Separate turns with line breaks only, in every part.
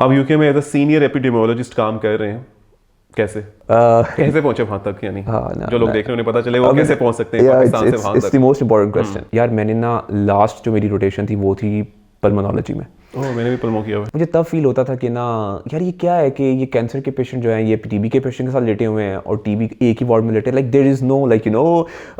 आप यूके में as a senior epidemiologist काम कर रहे हैं, कैसे कैसे पहुंचे वहां तक? यानी जो लोग देख रहे हैं उन्हें पता चले वो कैसे पहुंच सकते हैं पाकिस्तान से वहां तक?
It's the most important question यार। मैंने ना लास्ट जो मेरी रोटेशन थी वो थी पल्मोनोलॉजी में।
मैंने भी पल्मो किया हुआ है।
मुझे तब फील होता था कि ना यार ये क्या है कि ये कैंसर के पेशेंट जो हैं ये टीबी के पेशेंट के साथ लेटे हुए हैं और टीबी एक ही वार्ड में लेटे, like there is no like you know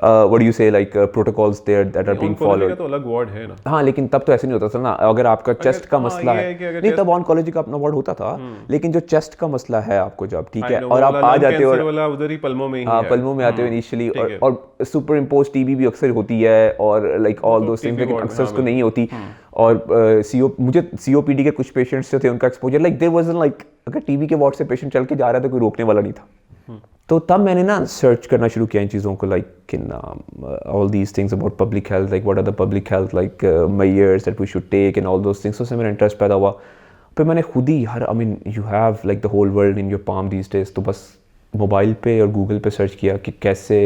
what do you say like protocols there that are being followed.
तो अलग वार्ड है ना।
हाँ लेकिन तब तो ऐसे नहीं होता था ना। अगर आपका चेस्ट का मसला है नहीं तब ऑन्कोलॉजी का अपना वार्ड होता था, लेकिन जो चेस्ट का मसला है आपको जब ठीक है और आप आ जाते हो
उधर ही पल्मो में ही
हाँ पल्मो में आते हो इनिशियली और सुपर इम्पोज टीबी भी अक्सर होती है और लाइक ऑल दोस थिंग्स, लेकिन अक्सर उसको नहीं होती। और मुझे सीओपीडी के कुछ पेशेंट्स जो थे उनका exposure like there was like अगर टीबी के वार्ड से पेशेंट चल के जा रहा था कोई रोकने वाला नहीं था। तो तब मैंने ना सर्च करना शुरू किया इन चीज़ों को, like in all these things about public health, like what are the public health like measures that we should take and all those things. उससे मेरा इंटरेस्ट पैदा हुआ। फिर मैंने खुद ही I mean you have like the whole world in your palm these days, तो बस मोबाइल पे और गूगल पे सर्च किया कि कैसे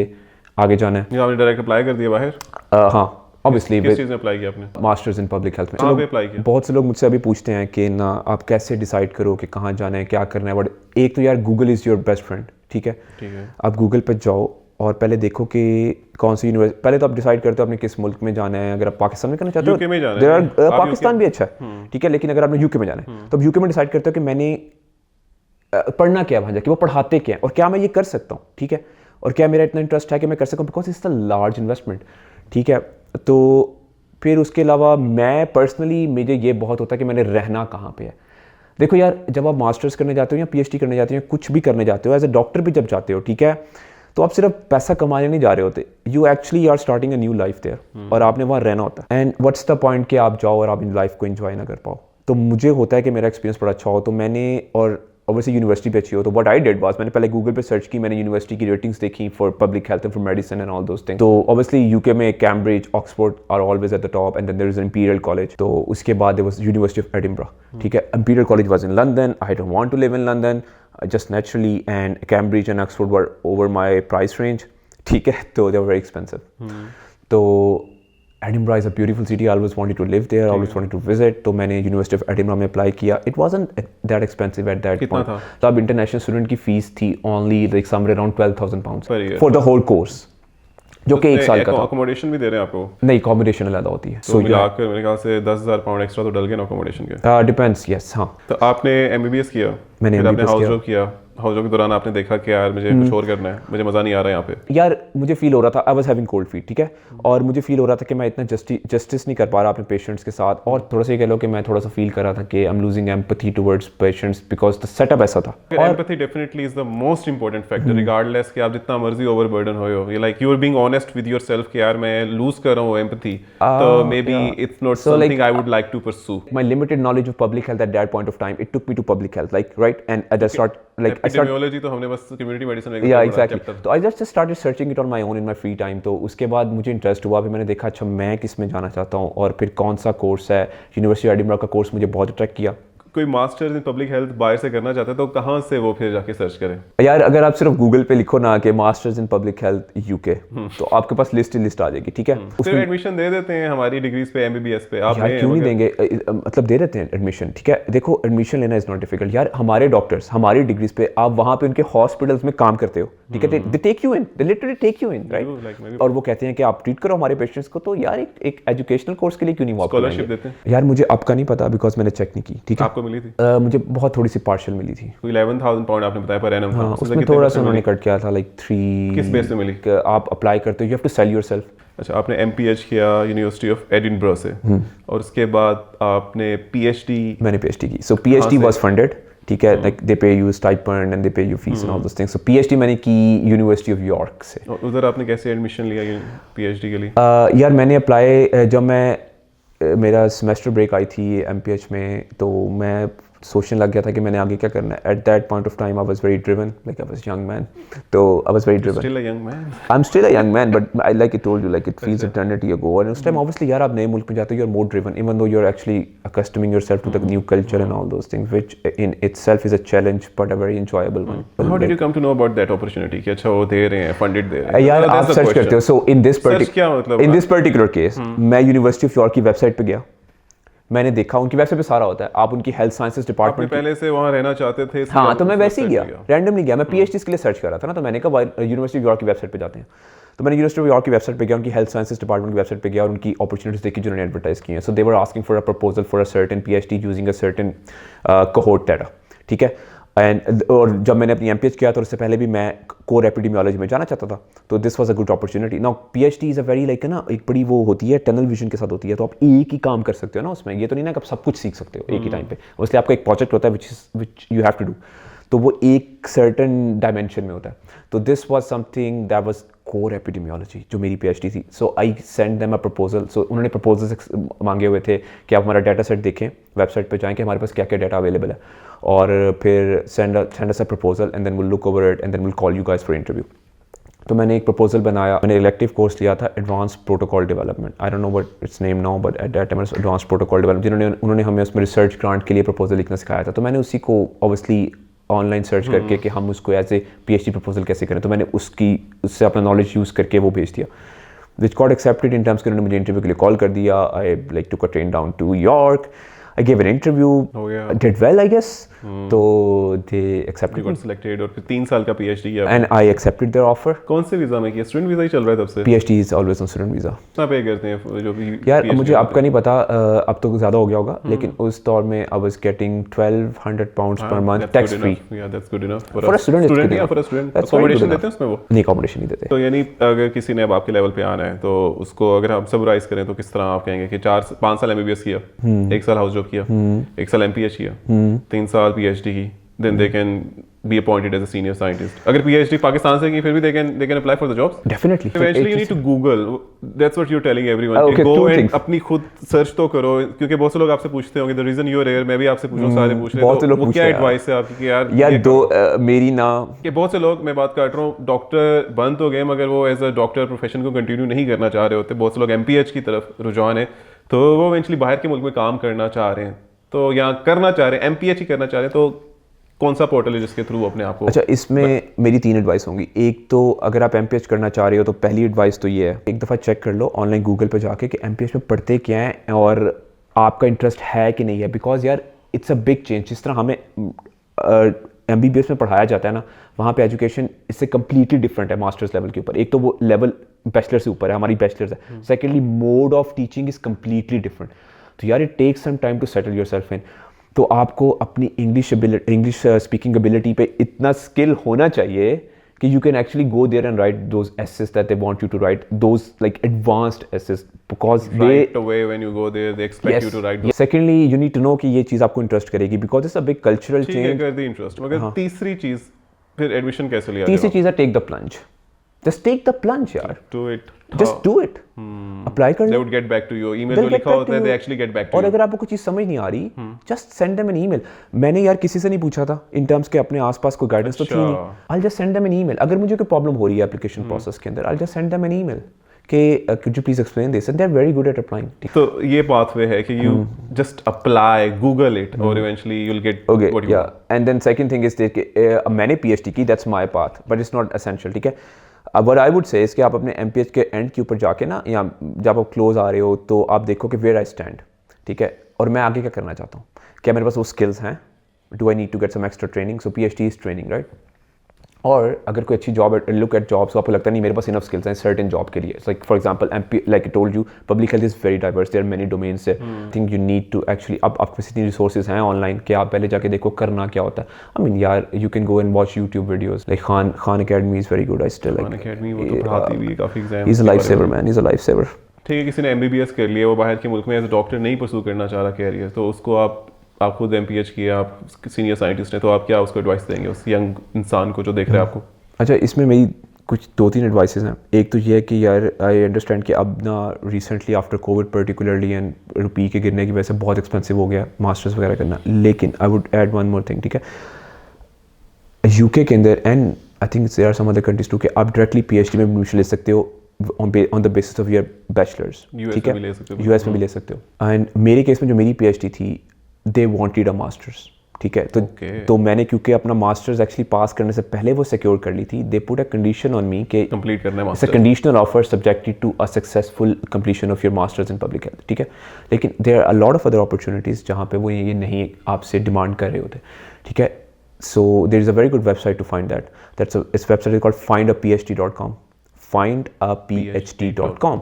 आगे जाना है।
आपने डायरेक्ट अप्लाई कर दिया बाहर?
हाँ ऑब्वियसली।
किस चीज़ में अप्लाई किया आपने?
मास्टर्स इन पब्लिक हेल्थ में।
अप्लाई किया?
बहुत से लोग मुझसे अभी पूछते हैं कि ना आप कैसे डिसाइड करो कि कहाँ जाना है क्या करना है। बट एक तो यार Google is your best friend, ठीक है। आप गूगल पर जाओ और पहले देखो कि कौन सी यूनिवर्सिटी, पहले तो आप डिसाइड करते हो आपने किस मुल्क में जाना है। अगर आप पाकिस्तान में करना चाहते हो पाकिस्तान भी अच्छा है, ठीक है, लेकिन अगर आपने यूके में जाना है तो आप यूके में डिसाइड करते हो कि मैंने पढ़ना क्या है वहाँ जाके, वो पढ़ाते क्या है और क्या मैं ये कर सकता हूँ, ठीक है, और क्या मेरा इतना इंटरेस्ट है कि मैं कर सकूँ, because it's a large investment, ठीक है। तो फिर उसके अलावा मैं पर्सनली मुझे ये बहुत होता है कि मैंने रहना कहाँ पे है। देखो यार जब आप मास्टर्स करने जाते हो या पीएचडी करने जाते हो या कुछ भी करने जाते हो, एज ए डॉक्टर भी जब जाते हो, ठीक है, तो आप सिर्फ पैसा कमाने नहीं जा रहे होते, you actually are starting a new life there और आपने वहाँ रहना होता है। एंड व्हाट्स द पॉइंट कि आप जाओ और आप इन लाइफ को एंजॉय ना कर पाओ। तो मुझे होता है कि मेरा एक्सपीरियंस बड़ा अच्छा हो, तो मैंने और ऑब्वियसली यूनिवर्सिटी पे अच्छी हो, तो व्हाट आई डिड वाज मैंने पहले गूगल पे सर्च की, मैंने यूनिवर्सिटी की रेटिंग्स देखी for public health and for medicine and all those things. तो ऑब्वियसली यूके में Cambridge, Oxford are always at the top and then there is Imperial College. तो उसके बाद there was University of Edinburgh, ठीक है। Imperial College was in London, I don't want to live in London just naturally, and Cambridge and Oxford were over my price range, ठीक है, तो they were very expensive. तो Edinburgh is a beautiful city, I always wanted to live there, I always wanted to visit, तो मैंने University of Edinburgh में apply किया। It wasn't that expensive at that point. तो अब international student की fees थी only like somewhere around £12,000 for the whole course, जो कि एक साल का था।
अकोमोडेशन भी दे रहे हैं आपको?
नहीं, अकोमोडेशन अलग होती है।
तो मिलाकर मेरे ख्याल से £10,000 एक्स्ट्रा तो डल गए ना अकोमोडेशन के।
Depends, yes. हाँ,
तो आपने एमबीबीएस किया?
मैंने
MBBS हाउस जॉब किया। हाउस जॉब के दौरान आपने देखा कि यार मुझे कुछ और करना है, मुझे मज़ा नहीं आ रहा है यहाँ पे।
यार मुझे फील हो रहा था I was having cold feet, ठीक है, और मुझे फील हो रहा था कि मैं इतना जस्टिस नहीं कर पा रहा अपने पेशेंट्स के साथ, और थोड़ा सा ये कह लो कि मैं थोड़ा सा फील कर रहा था कि I am losing empathy towards patients because the setup ऐसा था।
Empathy definitely is the most important factor, regardless कि आप जितना मर्जी ओवरबर्डन हो, ये like you are being honest with yourself कि यार मैं लूज कर रहा हूँ एम्पैथी, तो maybe it's not something I would like to pursue.
My limited knowledge of public health at that point of time, it took me to public health, like right, and I just start like
epidemiology तो हमने बस community medicine में
या exactly. तो I just started searching it on my own in my free time. तो उसके बाद मुझे इंटरेस्ट हुआ, फिर मैंने देखा अच्छा मैं किस में जाना चाहता हूँ और फिर कौन सा कोर्स है। यूनिवर्सिटी एडिनबरा का कोर्स मुझे बहुत अट्रैक्ट किया।
कोई मास्टर्स इन पब्लिक हेल्थ बाहर से करना चाहते हैं तो कहाँ से वो फिर जाके सर्च करें?
यार अगर आप सिर्फ गूगल पे लिखो ना कि masters in public health UK, तो आपके पास लिस्ट आ जाएगी, ठीक है।
उसमें एडमिशन दे देते हैं हमारी डिग्रीज पे, एमबीबीएस पे। आप
यार क्यों नहीं देंगे, मतलब दे देते हैं एडमिशन, ठीक है। देखो एडमिशन लेना इज नॉट डिफिकल्ट यार। हमारे डॉक्टर्स हमारी डिग्रीज पे, आप वहाँ पे उनके हॉस्पिटल्स में काम करते हो, ठीक है, they take you in, they literally take you in, right, और वो कहते हैं कि आप ट्रीट करो हमारे पेशेंट्स को। तो यार एक एजुकेशनल कोर्स के लिए क्यों नहीं
स्कॉलरशिप देते हैं?
यार मुझे आपका नहीं पता बिकॉज मैंने चेक नहीं की, ठीक है।
आपको मिली थी?
मुझे बहुत थोड़ी सी पार्शियल मिली थी।
£11,000 आपने बताया पर एनम था।
हाँ, उसमें थोड़ा सा उन्होंने कट किया था, लाइक 3।
किस बेस पे मिली?
आप अप्लाई करते हो, you have to sell yourself.
अच्छा, आपने एमपीएच किया यूनिवर्सिटी ऑफ एडिनबरा से, और उसके बाद आपने पीएचडी?
मैंने पीएचडी की। सो पीएचडी वाज फंडेड, ठीक है, लाइक दे पे यू स्टाइपेंड एंड दे पे you fees and all those things. So PhD मैंने की यूनिवर्सिटी ऑफ यॉर्क से।
और उधर आपने कैसे एडमिशन लिया पीएचडी के लिए?
यार मैंने अप्लाई, जब मैं मेरा सेमेस्टर ब्रेक आई थी एमपीएच में, तो मैं सोचने लग गया था कि मैंने आगे क्या करना है। At that point of time I was very driven, like I was young man, तो I was very driven.
Still a young man?
I am still a young man, but I like I told you, like it feels eternity ago. और उस time obviously यार आप नए मुल्क में जाते हो, you are more driven, even though you are actually accustoming yourself to the new culture and all those things, which in itself is a challenge but a very enjoyable one.
How did you come to know about that opportunity कि अच्छा वो दे रहे हैं, funded दे रहे हैं?
यार आप search करते हो। सो इन दिस पर्टिकुलर केस मैं यूनिवर्सिटी ऑफ यॉर्क की वेबसाइट पे गया, मैंने देखा उनकी वेबसाइट पे सारा होता है, आप उनकी हेल्थ साइंसेज
आपने
डिपार्टमेंट
पहले से वहाँ रहना चाहते थे इसलिए
हाँ,
आपने
तो मैं
उस
वैसे ही
website
गया,
पे गया।
रैंडमली गया, मैं पीएचडी के लिए सर्च कर रहा था ना, तो मैंने कहा यूनिवर्सिटी ऑफ यॉर्क की वेबसाइट पे जाते हैं, तो मैंने यूनिवर्सिटी ऑफ यॉर्क की वेबसाइट पे गया, उनकी हेल्थ साइंसेज डिपार्टमेंट की वेबसाइट पे गया और उनकी अपॉर्चुनिटीज देखी जिन्होंने एडवर्टाइज की हैं। So they were asking for a proposal for a certain PhD using a certain cohort data, ठीक है। एंड और जब मैंने अपनी एमपीएच किया तो उससे पहले भी मैं कोर एपिडेमियोलॉजी में जाना चाहता था, तो this was a good opportunity. Now PhD is a very like ना, एक बड़ी वो होती है, टनल विजन के साथ होती है, तो आप एक ही काम कर सकते हो ना उसमें, ये तो नहीं ना कि आप सब कुछ सीख सकते हो एक ही टाइम पे, उसलिए आपका एक प्रोजेक्ट होता है which you have to do, तो वो एक सर्टन डायमेंशन में होता है। तो this was something that was core epidemiology जो मेरी पीएचडी थी। So I send them a proposal, so उन्होंने प्रपोजल्स मांगे हुए थे कि आप हमारा डाटा सेट देखें, वेबसाइट पे जाएं कि हमारे पास क्या क्या डाटा अवेलेबल है, और फिर send us a proposal and then will look over it and then will call you guys for interview. तो मैंने एक प्रपोजल बनाया, मैंने इलेक्टिव कोर्स लिया था advance protocol development, I don't know what it's name now, but at that time advance protocol development, उन्होंने हमें उसमें रिसर्च ग्रांट के लिए प्रपोजल लिखना सिखाया था। तो मैंने उसी को ऑब्वियसली ऑनलाइन सर्च करके कि हम उसको एज ए पीएचडी प्रपोजल कैसे करें, तो मैंने उससे अपना नॉलेज यूज़ करके वो भेज दिया, which got accepted in terms के उन्होंने मुझे इंटरव्यू के लिए कॉल कर दिया। I like took a train down to York, I gave an interview, did well I guess, तो they accepted me.
got selected और फिर 3 साल का PhD किया
And I accepted their offer.
कौन से वीज़ा में किया? स्टूडेंट वीज़ा ही चल रहा है तब से?
PhD is always on student visa.
कितना पे करते हैं जो भी
यार
PhD
मुझे आपका नहीं पता, अब तो ज़्यादा हो गया होगा, लेकिन उस दौर में I was getting 1200 pounds per month tax free.
Yeah, that's good enough
For a student, it's good
yeah,
enough.
for a student.
That's very good
Accommodation
enough.
देते हैं उसमें वो?
नहीं, accommodation नहीं देते।
तो यानी अगर किसी ने अब आपके लेवल पे आना है तो उसको अगर हम समराइज करें तो किस तरह आप कहेंगे कि 5 साल MBBS किया, 1 साल हाउस जॉब किया, 1 साल MPH किया, 3 साल PhD की, then they can be appointed as a senior scientist. अगर PhD पाकिस्तान से की फिर भी they can apply for the jobs.
Definitely.
Eventually you need to Google. That's what you're telling everyone.
Okay,
Go
two
and
things.
अपनी खुद search तो करो, क्योंकि बहुत से लोग आपसे पूछते होंगे, the reason you're here, मैं भी आपसे पूछूं, सारे पूछ रहे
बहुत से
हैं,
लोग
तो वो
पूछते
क्या
हैं
एडवाइस है आपकी कि यार
यार दो मेरी ना,
कि बहुत से लोग, मैं बात कर रहा हूँ, डॉक्टर बन तो गए मगर वो एज अ डॉक्टर प्रोफेशन को कंटिन्यू नहीं करना चाह रहे होते, बहुत से लोग MPH की तरफ रुझान है, तो वो इवेंचुअली बाहर के मुल्क में काम करना चाह रहे हैं, तो यहाँ करना चाह रहे हैं, MPH ही करना चाह रहे हैं, तो कौन सा पोर्टल है जिसके थ्रू अपने आप को?
अच्छा, इसमें मेरी 3 एडवाइस होंगी। एक तो अगर आप MPH करना चाह रहे हो तो पहली एडवाइस तो ये है, एक दफ़ा चेक कर लो ऑनलाइन गूगल पे जाके कि MPH में पढ़ते क्या हैं और आपका इंटरेस्ट है कि नहीं है, बिकॉज यार इट्स अ बिग चेंज। जिस तरह हमें MBBS में पढ़ाया जाता है ना, वहाँ पे एजुकेशन इससे कम्प्लीटली डिफरेंट है मास्टर्स लेवल के ऊपर। एक तो वो लेवल बैचलर से ऊपर है, हमारी बैचलर्स है। Secondly mode of teaching is completely different, तो यार it takes some time to settle yourself in. तो आपको अपनी इंग्लिश स्पीकिंग एबिलिटी पे इतना स्किल होना चाहिए कि you can actually go there and write those essays that they want you to write, those like advanced essays, because
right away when you go there they expect you to write those.
Secondly, you need to know कि ये चीज़ आपको interest करेगी, because it's a big cultural
ठीक है,
change.
कर दी interest, मगर तीसरी चीज़ फिर एडमिशन कैसे लिया?
तीसरी चीज़ है take the plunge, just take the plunge यार,
do it,
just do it, apply कर
they
लो।
would get back to you, email में लिखा होता है they actually get back to
और
you.
अगर आपको कुछ चीज़ समझ नहीं आ रही, just send them an email. मैंने यार किसी से नहीं पूछा था इन टर्म्स के, अपने आसपास कोई गाइडेंस तो थी नहीं, I just send them an email. अगर मुझे कोई प्रॉब्लम हो रही है एप्लीकेशन प्रोसेस के अंदर, I just send them an email कि could you please explain this, and they're very good at applying.
तो ये पाथवे है कि you just apply, Google it, और eventually you'll get
Okay,
what you
yeah.
want.
And then second thing is that मैंने PhD की, that's my path, but it's not essential, ठीक है। अब what I would say is कि आप अपने MPH के एंड के ऊपर जाके ना, या जब आप क्लोज आ रहे हो तो आप देखो कि वेयर आई स्टैंड, ठीक है, और मैं आगे क्या करना चाहता हूँ, क्या मेरे पास वो स्किल्स हैं, do I need to get some extra training, so PhD is training, right. और अगर कोई अच्छी जॉब, लुक एट जॉब्स, आपको लगता है नहीं मेरे पास इनफ स्किल्स हैं सर्टेन जॉब के लिए, like for example like I told you, public health is very diverse, there are many domains है। I think you need to actually, अब आपके पास इतनी रिसोर्सेज हैं ऑनलाइन कि आप पहले जाके देखो करना क्या होता है। आई मीन यार you can go and watch YouTube videos, like Khan Academy is very good, I still like
Academy वो तो पढ़ाती भी है काफ़ी exam.
He is a life saver man, he is a life saver.
ठीक है, किसी ने MBBS कर लिया, वो बाहर के मुल्क में एज अ डॉक्टर नहीं परसू करना चाह रहा कैरियर, तो उसको आप खुद MPH किया, आप सीनियर साइंटिस्ट हैं, तो आप क्या उसको एडवाइस देंगे उस यंग इंसान को जो देख रहा है आपको?
अच्छा, इसमें मेरी कुछ 2-3 एडवाइसेस हैं। एक तो ये है कि यार आई अंडरस्टैंड कि अब ना recently after Covid particularly and रुपी के गिरने की वजह से बहुत एक्सपेंसिव हो गया मास्टर्स वगैरह करना, लेकिन I would add one more thing, ठीक है, UK के अंदर and I think there are some other countries too, कि आप डायरेक्टली PhD में एडमिशन ले सकते हो on the basis of your bachelors, ठीक है, US में भी ले सकते हो। एंड मेरे केस में जो मेरी PhD थी, दे वांटेड अ मास्टर्स, ठीक है। तो मैंने क्योंकि अपना मास्टर्स एक्चुअली पास करने से पहले वो सिक्योर कर ली थी, they put a condition on me कि
कंप्लीट करना है
it's a conditional offer subjected to a successful completion of your masters in public health, ठीक है। लेकिन there are a lot of other opportunities जहाँ पे वो ये नहीं आपसे डिमांड कर रहे होते, ठीक है। So there is a very good website to find that, इस website is called findaphd.com, findaphd.com।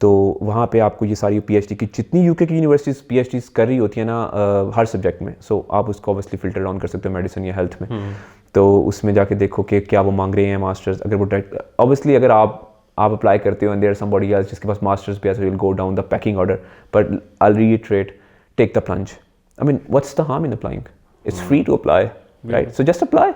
तो वहाँ पे आपको ये सारी पीएचडी की जितनी यूके की यूनिवर्सिटीज़ पीएचडीज़ कर रही होती है ना हर सब्जेक्ट में, सो आप उसको ऑब्वियसली फिल्टर डाउन कर सकते हो मेडिसिन या हेल्थ में। तो उसमें जाके देखो कि क्या वो मांग रहे हैं मास्टर्स। अगर वो ऑब्वियसली अगर आप अप्लाई करते हो एंड देयर समबडी एल्स जिसके पास मास्टर्स भी है, so you will go down the packing order, but I will reiterate, take the plunge. I mean what's the harm in applying? It's free to apply, right? So just apply.